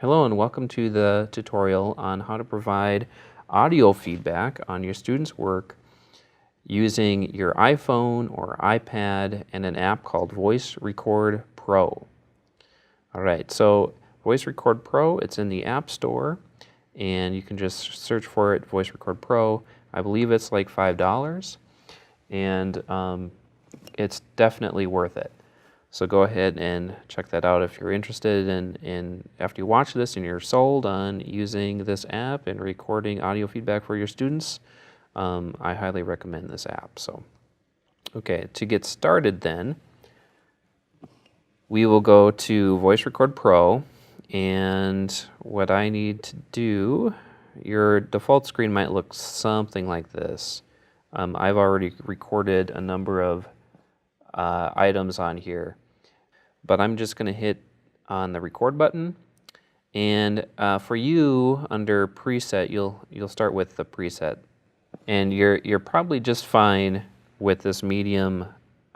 Hello and welcome to the tutorial on how to provide audio feedback on your students' work using your iPhone or iPad and an app called Voice Record Pro. All right, so Voice Record Pro, it's in the App Store and you can just search for it, Voice Record Pro. I believe it's like $5 and it's definitely worth it. So go ahead and check that out if you're interested in after you watch this and you're sold on using this app and recording audio feedback for your students. I highly recommend this app. So, okay, to get started then, we will go to Voice Record Pro, and what I need to do, your default screen might look something like this. I've already recorded a number of items on here, but I'm just going to hit on the record button, and for you under preset, you'll start with the preset, and you're probably just fine with this medium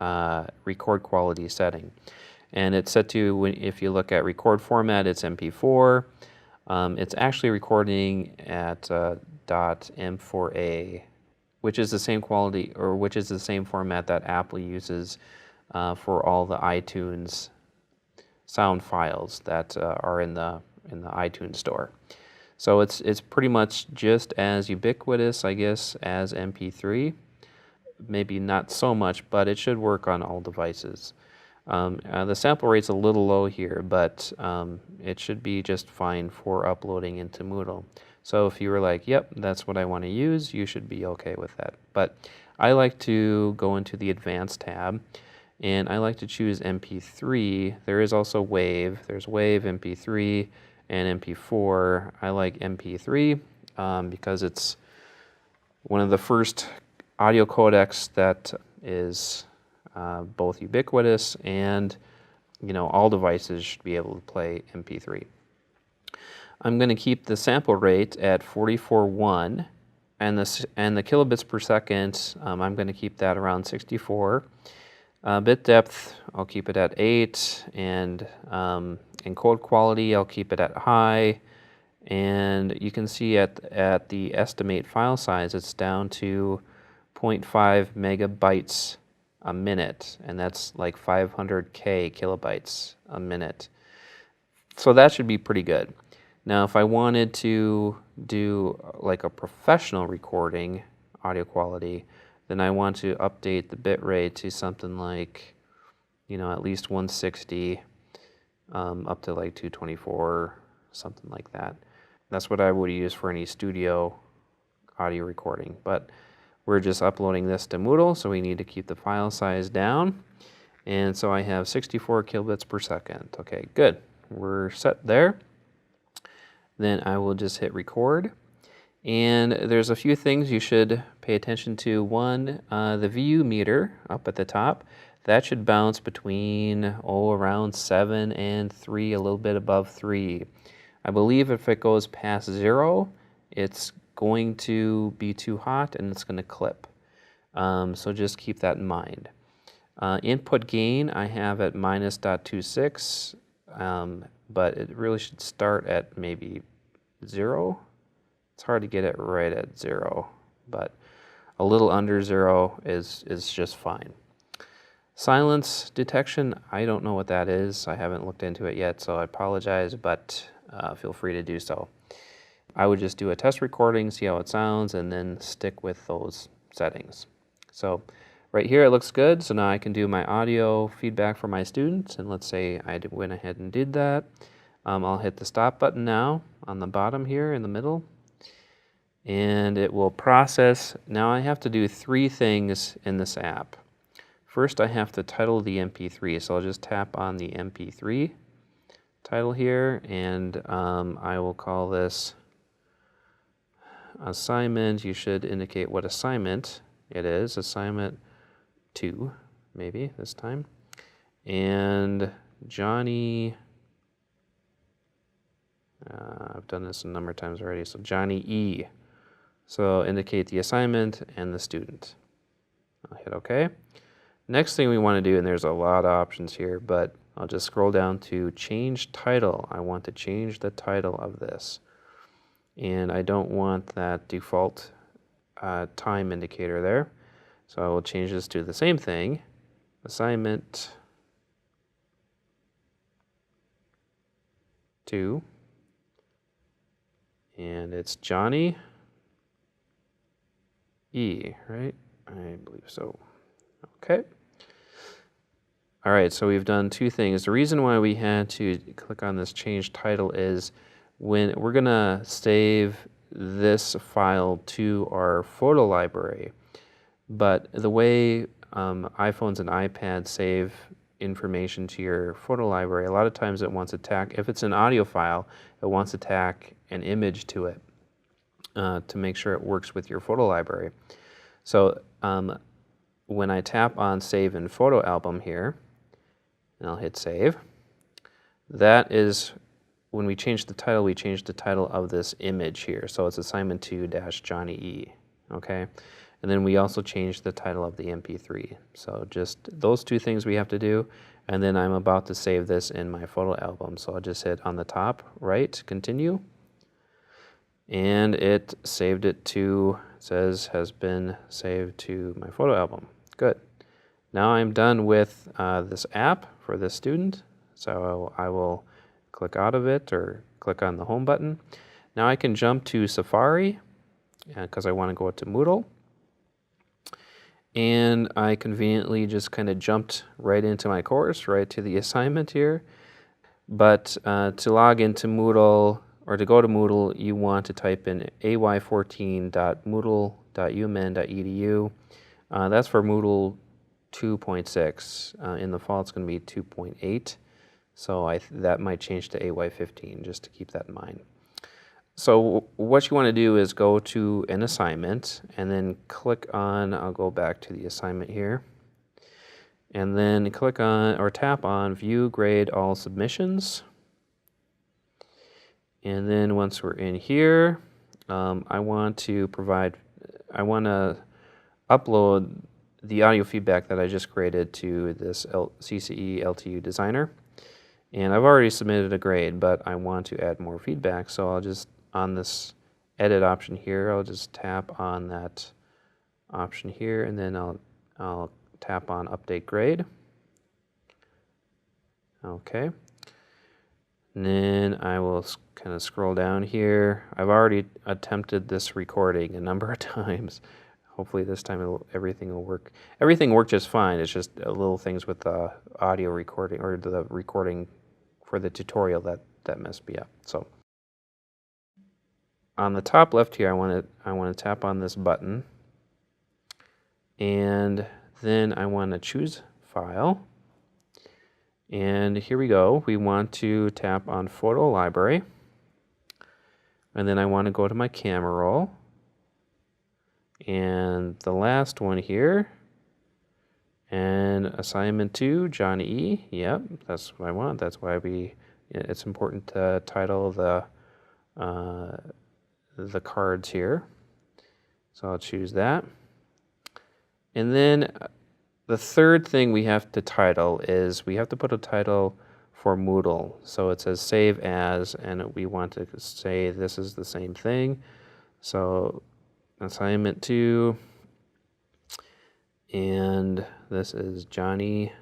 record quality setting, and it's set to, if you look at record format, it's MP4. It's actually recording at .m4a, which is the same quality, or which is the same format that Apple uses for all the iTunes sound files that are in the iTunes store. So it's pretty much just as ubiquitous, I guess, as MP3. Maybe not so much, but it should work on all devices. The sample rate's a little low here, but it should be just fine for uploading into Moodle. So if you were like, yep, that's what I want to use, you should be okay with that. But I like to go into the Advanced tab, and I like to choose MP3. There is also WAV. There's WAV, MP3, and MP4. I like MP3 because it's one of the first audio codecs that is both ubiquitous and, you know, all devices should be able to play MP3. I'm going to keep the sample rate at 44.1, and the kilobits per second, I'm going to keep that around 64. Bit depth, I'll keep it at 8, and encode quality, I'll keep it at high. And you can see at the estimate file size, it's down to 0.5 megabytes a minute, and that's like 500K kilobytes a minute. So that should be pretty good. Now, if I wanted to do like a professional recording audio quality, then I want to update the bit rate to something like, you know, at least 160 up to like 224, something like that. That's what I would use for any studio audio recording. But we're just uploading this to Moodle, so we need to keep the file size down. And so I have 64 kilobits per second. Okay, good. We're set there. Then I will just hit record. And there's a few things you should pay attention to. One, the VU meter up at the top, that should bounce between, around 7 and 3, a little bit above 3. I believe if it goes past 0, it's going to be too hot and it's going to clip. So just keep that in mind. Input gain I have at -.26, but it really should start at maybe 0. It's hard to get it right at 0, but a little under 0 is just fine. Silence detection, I don't know what that is. I haven't looked into it yet, so I apologize, but feel free to do so. I would just do a test recording, see how it sounds, and then stick with those settings. So right here it looks good, so now I can do my audio feedback for my students, and let's say I went ahead and did that. I'll hit the stop button now on the bottom here in the middle, and it will process. Now I have to do 3 things in this app. First, I have to title the MP3, so I'll just tap on the MP3 title here, and I will call this assignment. You should indicate what assignment it is. Assignment 2, maybe this time. And Johnny, I've done this a number of times already, so Johnny E. So indicate the assignment and the student. I'll hit OK. Next thing we want to do, and there's a lot of options here, but I'll just scroll down to change title. I want to change the title of this. And I don't want that default time indicator there. So I will change this to the same thing. Assignment 2. And it's Johnny E, right? I believe so. Okay. All right, so we've done two things. The reason why we had to click on this change title is when we're gonna save this file to our photo library. But the way iPhones and iPads save information to your photo library, a lot of times it wants to tack, if it's an audio file, it wants to tack an image to it to make sure it works with your photo library. So when I tap on Save in Photo Album here, and I'll hit Save, that is when we change the title, we change the title of this image here. So it's assignment 2-Johnny E, okay? And then we also change the title of the MP3. So just those two things we have to do, and then I'm about to save this in my photo album. So I'll just hit on the top right, continue, and it saved it to, it says has been saved to my photo album. Good. Now I'm done with this app for this student. So I will click out of it or click on the home button. Now I can jump to Safari because I want to go to Moodle. And I conveniently just kind of jumped right into my course, right to the assignment here. But to log into Moodle or to go to Moodle, you want to type in ay14.moodle.umn.edu. That's for Moodle 2.6. In the fall, it's going to be 2.8. So that might change to AY15, just to keep that in mind. So what you want to do is go to an assignment and then click on, I'll go back to the assignment here, and then click on or tap on View Grade All Submissions. And then once we're in here, I want to upload the audio feedback that I just created to this CCE LTU designer. And I've already submitted a grade, but I want to add more feedback. So I'll just, on this edit option here, I'll just tap on that option here, and then I'll tap on update grade. Okay. And then I will kind of scroll down here. I've already attempted this recording a number of times. Hopefully this time everything will work. Everything worked just fine. It's just little things with the audio recording or the recording for the tutorial that messed me up. So on the top left here, I want to tap on this button, and then I want to choose File. And here we go. We want to tap on Photo Library, and then I want to go to my camera roll. And the last one here, and assignment 2, Johnny E. Yep, that's what I want. That's why it's important to title the cards here. So I'll choose that. And then the third thing we have to title is we have to put a title for Moodle. So it says Save As, and we want to say this is the same thing. So assignment 2, and this is Johnny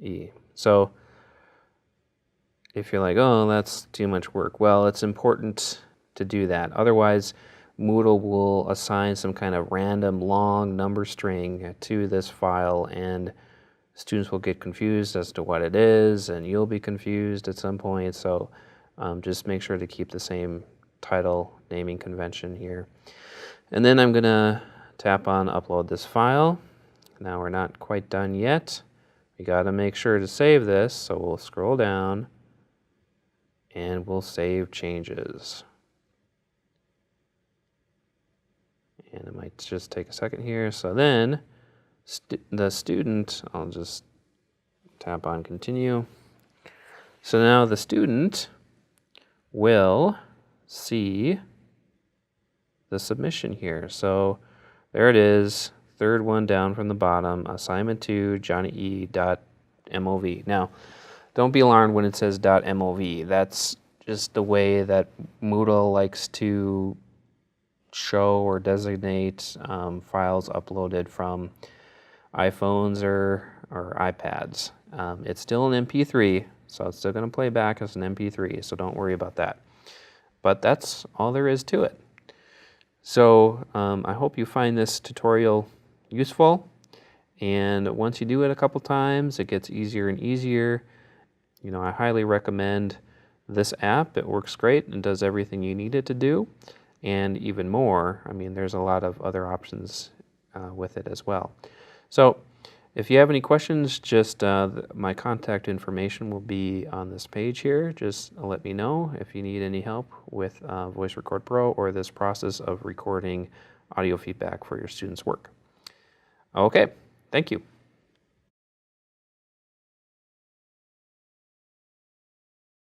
E. So if you're like, oh, that's too much work, well, it's important to do that. Otherwise, Moodle will assign some kind of random long number string to this file, and students will get confused as to what it is, and you'll be confused at some point. So just make sure to keep the same title naming convention here. And then I'm going to tap on Upload this file. Now we're not quite done yet. We got to make sure to save this, so we'll scroll down and we'll save changes. And it might just take a second here. So then the student, I'll just tap on Continue. So now the student will see the submission here. So there it is, third one down from the bottom, assignment 2, johnny.e.mov. Now, don't be alarmed when it says .mov. That's just the way that Moodle likes to show or designate files uploaded from iPhones or iPads. It's still an MP3, so it's still going to play back as an MP3, so don't worry about that. But that's all there is to it. So I hope you find this tutorial useful, and once you do it a couple times, it gets easier and easier. You know, I highly recommend this app. It works great and does everything you need it to do, and even more. I mean, there's a lot of other options with it as well. So if you have any questions, just my contact information will be on this page here. Just let me know if you need any help with Voice Record Pro or this process of recording audio feedback for your students' work. Okay, thank you.